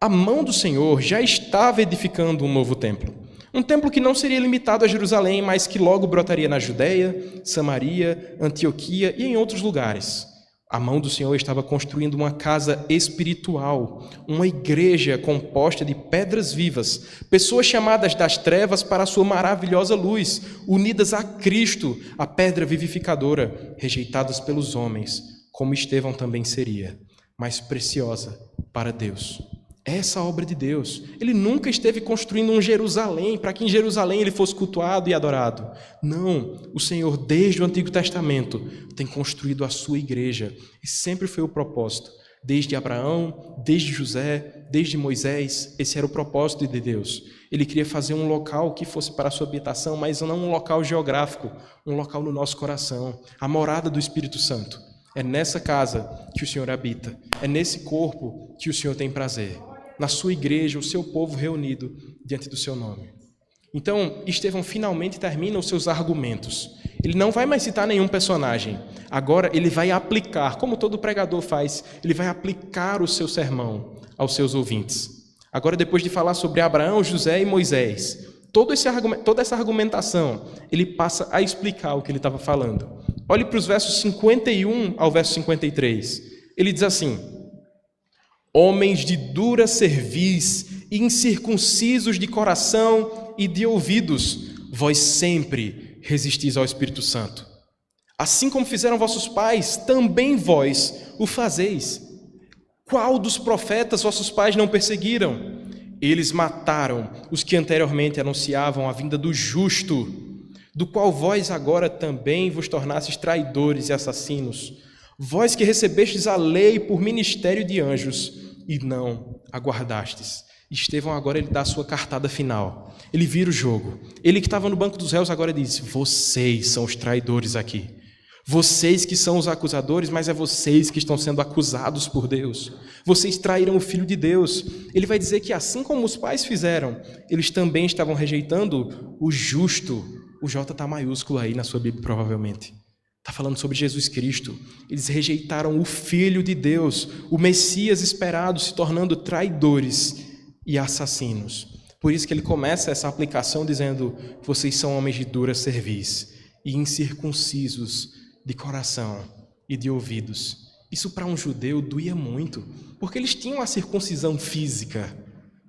a mão do Senhor já estava edificando um novo templo. Um templo que não seria limitado a Jerusalém, mas que logo brotaria na Judeia, Samaria, Antioquia e em outros lugares. A mão do Senhor estava construindo uma casa espiritual, uma igreja composta de pedras vivas, pessoas chamadas das trevas para a sua maravilhosa luz, unidas a Cristo, a pedra vivificadora, rejeitadas pelos homens, como Estevão também seria, mas preciosa para Deus. Essa obra de Deus. Ele nunca esteve construindo um Jerusalém para que em Jerusalém ele fosse cultuado e adorado. Não, o Senhor, desde o Antigo Testamento, tem construído a sua igreja. E sempre foi o propósito. Desde Abraão, desde José, desde Moisés, esse era o propósito de Deus. Ele queria fazer um local que fosse para a sua habitação, mas não um local geográfico, um local no nosso coração, a morada do Espírito Santo. É nessa casa que o Senhor habita. É nesse corpo que o Senhor tem prazer. Na sua igreja, o seu povo reunido diante do seu nome. Então, Estevão finalmente termina os seus argumentos. Ele não vai mais citar nenhum personagem. Agora ele vai aplicar, como todo pregador faz, ele vai aplicar o seu sermão aos seus ouvintes. Agora, depois de falar sobre Abraão, José e Moisés, toda essa argumentação, ele passa a explicar o que ele estava falando. Olhe para os versos 51 ao verso 53. Ele diz assim: homens de dura cerviz, incircuncisos de coração e de ouvidos, vós sempre resistis ao Espírito Santo. Assim como fizeram vossos pais, também vós o fazeis. Qual dos profetas vossos pais não perseguiram? Eles mataram os que anteriormente anunciavam a vinda do justo, do qual vós agora também vos tornastes traidores e assassinos. Vós que recebestes a lei por ministério de anjos e não aguardastes. Estevão agora ele dá a sua cartada final. Ele vira o jogo. Ele que estava no banco dos réus agora diz: vocês são os traidores aqui. Vocês que são os acusadores, mas é vocês que estão sendo acusados por Deus. Vocês traíram o Filho de Deus. Ele vai dizer que assim como os pais fizeram, eles também estavam rejeitando o justo. O J está maiúsculo aí na sua Bíblia, provavelmente. Está falando sobre Jesus Cristo. Eles rejeitaram o Filho de Deus, o Messias esperado, se tornando traidores e assassinos. Por isso que ele começa essa aplicação dizendo: vocês são homens de dura cerviz e incircuncisos de coração e de ouvidos. Isso para um judeu doía muito, porque eles tinham a circuncisão física,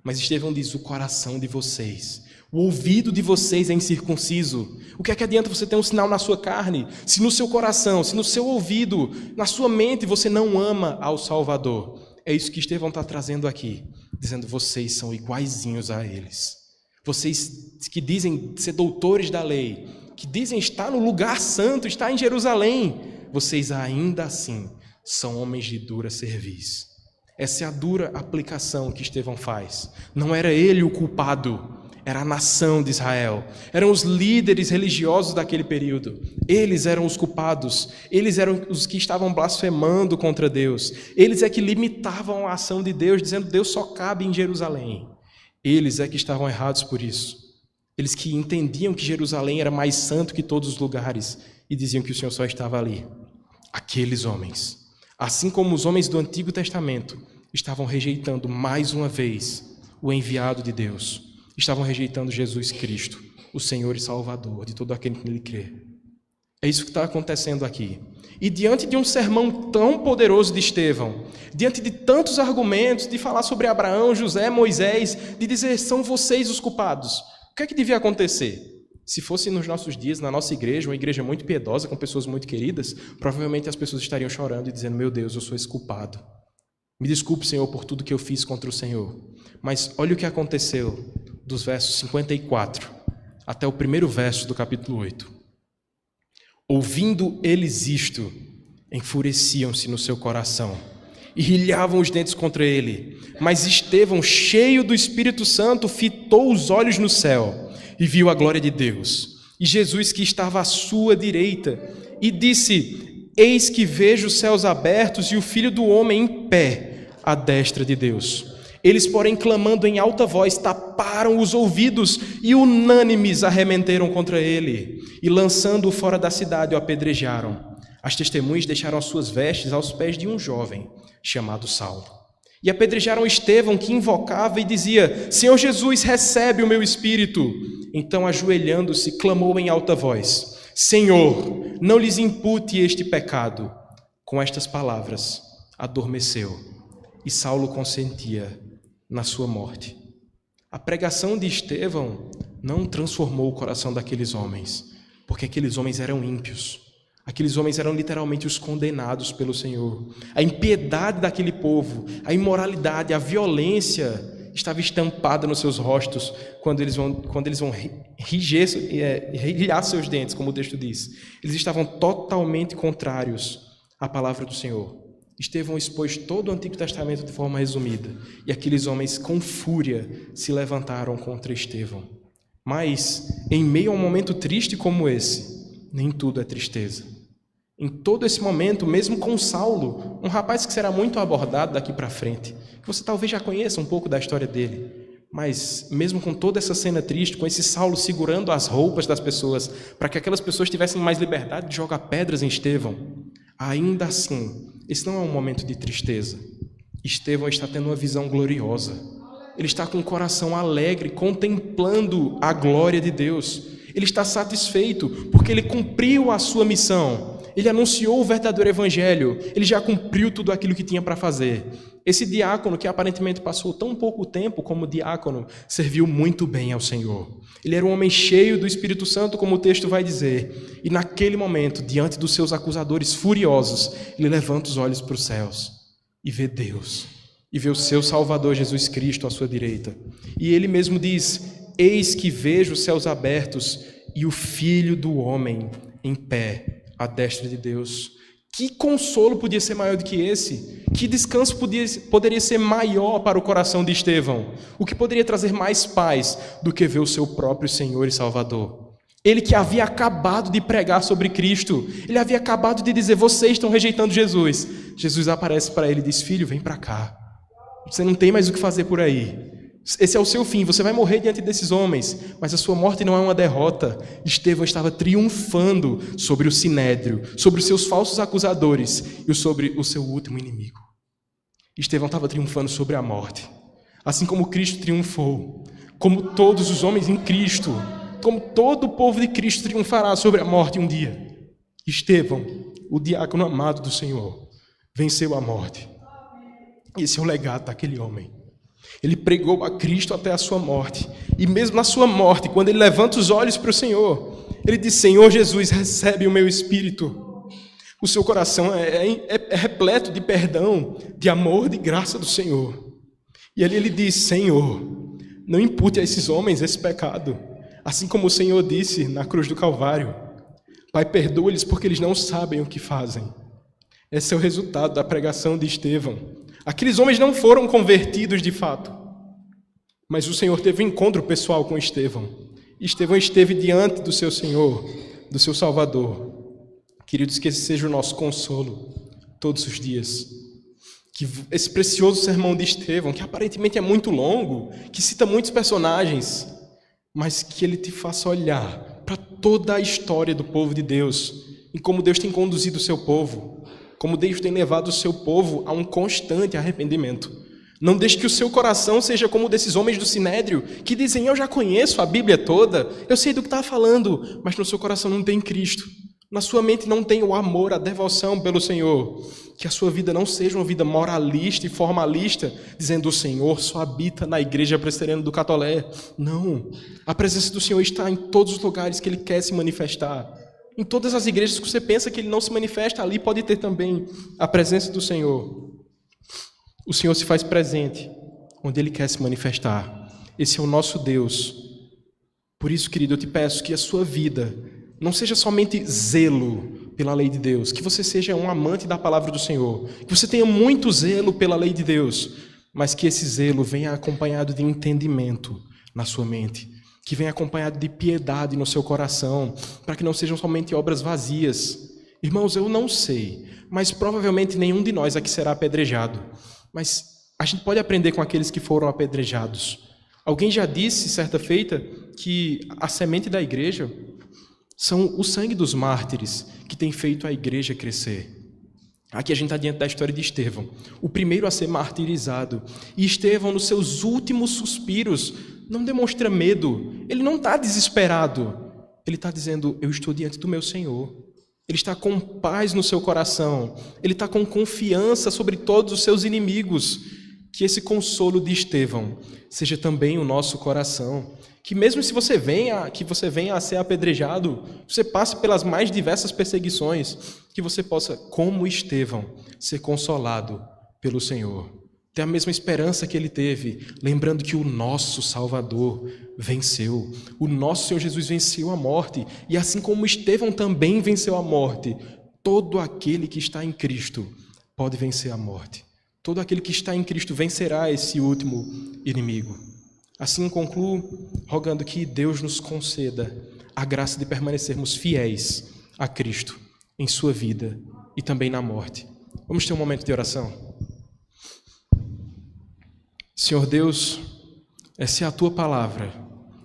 mas Estevão diz: o coração de vocês, o ouvido de vocês é incircunciso. O que é que adianta você ter um sinal na sua carne, se no seu coração, se no seu ouvido, na sua mente você não ama ao Salvador? É isso que Estevão está trazendo aqui, dizendo: vocês são iguaizinhos a eles. Vocês que dizem ser doutores da lei, que dizem estar no lugar santo, estar em Jerusalém, vocês ainda assim são homens de dura cerviz. Essa é a dura aplicação que Estevão faz. Não era ele o culpado, era a nação de Israel. Eram os líderes religiosos daquele período. Eles eram os culpados. Eles eram os que estavam blasfemando contra Deus. Eles é que limitavam a ação de Deus, dizendo: Deus só cabe em Jerusalém. Eles é que estavam errados por isso. Eles que entendiam que Jerusalém era mais santo que todos os lugares e diziam que o Senhor só estava ali. Aqueles homens, assim como os homens do Antigo Testamento, estavam rejeitando mais uma vez o enviado de Deus. Estavam rejeitando Jesus Cristo, o Senhor e Salvador de todo aquele que nele crê. É isso que está acontecendo aqui. E diante de um sermão tão poderoso de Estevão, diante de tantos argumentos, de falar sobre Abraão, José, Moisés, de dizer: são vocês os culpados, o que é que devia acontecer? Se fosse nos nossos dias, na nossa igreja, uma igreja muito piedosa, com pessoas muito queridas, provavelmente as pessoas estariam chorando e dizendo: meu Deus, eu sou esse culpado. Me desculpe, Senhor, por tudo que eu fiz contra o Senhor. Mas olha o que aconteceu dos versos 54 até o primeiro verso do capítulo 8. Ouvindo eles isto, enfureciam-se no seu coração e rilhavam os dentes contra ele. Mas Estevão, cheio do Espírito Santo, fitou os olhos no céu e viu a glória de Deus e Jesus que estava à sua direita, e disse: eis que vejo os céus abertos e o Filho do Homem em pé à destra de Deus. Eles, porém, clamando em alta voz, taparam os ouvidos e unânimes arremeteram contra ele, e lançando-o fora da cidade o apedrejaram. As testemunhas deixaram as suas vestes aos pés de um jovem chamado Saulo. E apedrejaram Estevão, que invocava e dizia: Senhor Jesus, recebe o meu espírito. Então, ajoelhando-se, clamou em alta voz: Senhor, não lhes impute este pecado. Com estas palavras, adormeceu, e Saulo consentia na sua morte. A pregação de Estevão não transformou o coração daqueles homens, porque aqueles homens eram ímpios. Aqueles homens eram literalmente os condenados pelo Senhor. A impiedade daquele povo, a imoralidade, a violência estava estampada nos seus rostos quando eles vão rilhar seus dentes, como o texto diz. Eles estavam totalmente contrários à palavra do Senhor. Estevão expôs todo o Antigo Testamento de forma resumida, e aqueles homens com fúria se levantaram contra Estevão. Mas, em meio a um momento triste como esse, nem tudo é tristeza. Em todo esse momento, mesmo com Saulo, um rapaz que será muito abordado daqui para frente, que você talvez já conheça um pouco da história dele, Mas, mesmo com toda essa cena triste, com esse Saulo segurando as roupas das pessoas, para que aquelas pessoas tivessem mais liberdade de jogar pedras em Estevão, ainda assim, esse não é um momento de tristeza. Estevão está tendo uma visão gloriosa. Ele está com o coração alegre, contemplando a glória de Deus. Ele está satisfeito, porque ele cumpriu a sua missão. Ele anunciou o verdadeiro evangelho. Ele já cumpriu tudo aquilo que tinha para fazer. Esse diácono, que aparentemente passou tão pouco tempo como diácono, serviu muito bem ao Senhor. Ele era um homem cheio do Espírito Santo, como o texto vai dizer. E naquele momento, diante dos seus acusadores furiosos, ele levanta os olhos para os céus e vê Deus. E vê o seu Salvador Jesus Cristo à sua direita. E ele mesmo diz: eis que vejo os céus abertos e o Filho do Homem em pé à destra de Deus. Que consolo podia ser maior do que esse? Que descanso poderia ser maior para o coração de Estevão? O que poderia trazer mais paz do que ver o seu próprio Senhor e Salvador? Ele que havia acabado de pregar sobre Cristo, ele havia acabado de dizer: vocês estão rejeitando Jesus. Jesus aparece para ele e diz: filho, vem para cá. Você não tem mais o que fazer por aí. Esse é o seu fim, você vai morrer diante desses homens, mas a sua morte não é uma derrota. Estevão estava triunfando sobre o sinédrio, sobre os seus falsos acusadores e sobre o seu último inimigo. Estevão estava triunfando sobre a morte, assim como Cristo triunfou, como todos os homens em Cristo, como todo o povo de Cristo triunfará sobre a morte um dia. Estevão, o diácono amado do Senhor, venceu a morte. Esse é o legado daquele homem. Ele pregou a Cristo até a sua morte. E mesmo na sua morte, quando ele levanta os olhos para o Senhor, ele diz: Senhor Jesus, recebe o meu espírito. O seu coração é repleto de perdão, de amor, de graça do Senhor. E ali ele diz: Senhor, não impute a esses homens esse pecado. Assim como o Senhor disse na cruz do Calvário: Pai, perdoa-lhes porque eles não sabem o que fazem. Esse é o resultado da pregação de Estevão. Aqueles homens não foram convertidos de fato, mas o Senhor teve um encontro pessoal com Estevão. Estevão esteve diante do seu Senhor, do seu Salvador. Queridos, que esse seja o nosso consolo todos os dias. Que esse precioso sermão de Estevão, que aparentemente é muito longo, que cita muitos personagens, mas que ele te faça olhar para toda a história do povo de Deus e como Deus tem conduzido o seu povo. Como Deus tem levado o seu povo a um constante arrependimento. Não deixe que o seu coração seja como o desses homens do Sinédrio, que dizem: eu já conheço a Bíblia toda, eu sei do que está falando, mas no seu coração não tem Cristo. Na sua mente não tem o amor, a devoção pelo Senhor. Que a sua vida não seja uma vida moralista e formalista, dizendo: o Senhor só habita na igreja presbiteriana do Catolé. Não, a presença do Senhor está em todos os lugares que Ele quer se manifestar. Em todas as igrejas que você pensa que Ele não se manifesta, ali pode ter também a presença do Senhor. O Senhor se faz presente onde Ele quer se manifestar. Esse é o nosso Deus. Por isso, querido, eu te peço que a sua vida não seja somente zelo pela lei de Deus, que você seja um amante da palavra do Senhor, que você tenha muito zelo pela lei de Deus, mas que esse zelo venha acompanhado de entendimento na sua mente, que venha acompanhado de piedade no seu coração, para que não sejam somente obras vazias. Irmãos, eu não sei, mas provavelmente nenhum de nós aqui será apedrejado. Mas a gente pode aprender com aqueles que foram apedrejados. Alguém já disse, certa feita, que a semente da igreja são o sangue dos mártires que tem feito a igreja crescer. Aqui a gente está diante da história de Estevão, o primeiro a ser martirizado. E Estevão, nos seus últimos suspiros, não demonstra medo, ele não está desesperado. Ele está dizendo: eu estou diante do meu Senhor. Ele está com paz no seu coração, ele está com confiança sobre todos os seus inimigos. Que esse consolo de Estevão seja também o nosso coração. Que mesmo se você venha a ser apedrejado, você passe pelas mais diversas perseguições, que você possa, como Estevão, ser consolado pelo Senhor. Ter a mesma esperança que ele teve, lembrando que o nosso Salvador venceu. O nosso Senhor Jesus venceu a morte. E assim como Estevão também venceu a morte, todo aquele que está em Cristo pode vencer a morte. Todo aquele que está em Cristo vencerá esse último inimigo. Assim concluo rogando que Deus nos conceda a graça de permanecermos fiéis a Cristo em sua vida e também na morte. Vamos ter um momento de oração. Senhor Deus, Essa é a tua palavra,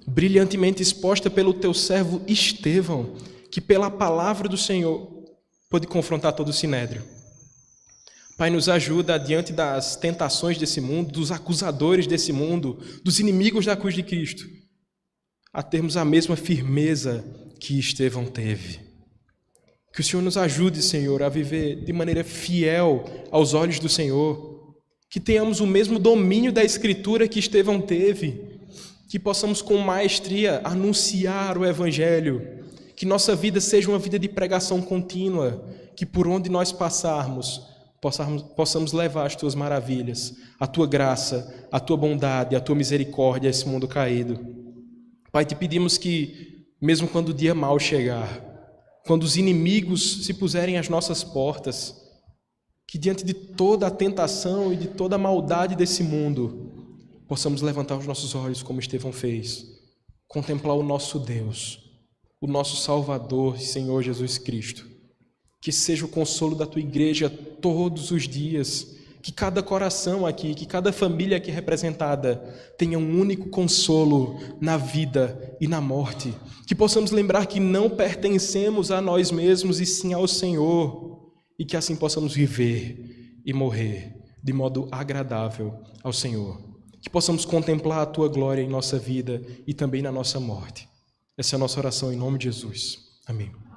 brilhantemente exposta pelo teu servo Estevão, que pela palavra do Senhor pôde confrontar todo o sinédrio. Pai, nos ajuda diante das tentações desse mundo, dos acusadores desse mundo, dos inimigos da cruz de Cristo, a termos a mesma firmeza que Estevão teve. Que o Senhor nos ajude, Senhor, a viver de maneira fiel aos olhos do Senhor, que tenhamos o mesmo domínio da Escritura que Estevão teve, que possamos com maestria anunciar o Evangelho, que nossa vida seja uma vida de pregação contínua, que por onde nós passarmos, possamos levar as Tuas maravilhas, a Tua graça, a Tua bondade, a Tua misericórdia a esse mundo caído. Pai, te pedimos que, mesmo quando o dia mau chegar, quando os inimigos se puserem às nossas portas, que diante de toda a tentação e de toda a maldade desse mundo, possamos levantar os nossos olhos como Estevão fez, contemplar o nosso Deus, o nosso Salvador e Senhor Jesus Cristo. Que seja o consolo da Tua igreja todos os dias, que cada coração aqui, que cada família aqui representada tenha um único consolo na vida e na morte. Que possamos lembrar que não pertencemos a nós mesmos e sim ao Senhor, e que assim possamos viver e morrer de modo agradável ao Senhor. Que possamos contemplar a Tua glória em nossa vida e também na nossa morte. Essa é a nossa oração em nome de Jesus. Amém.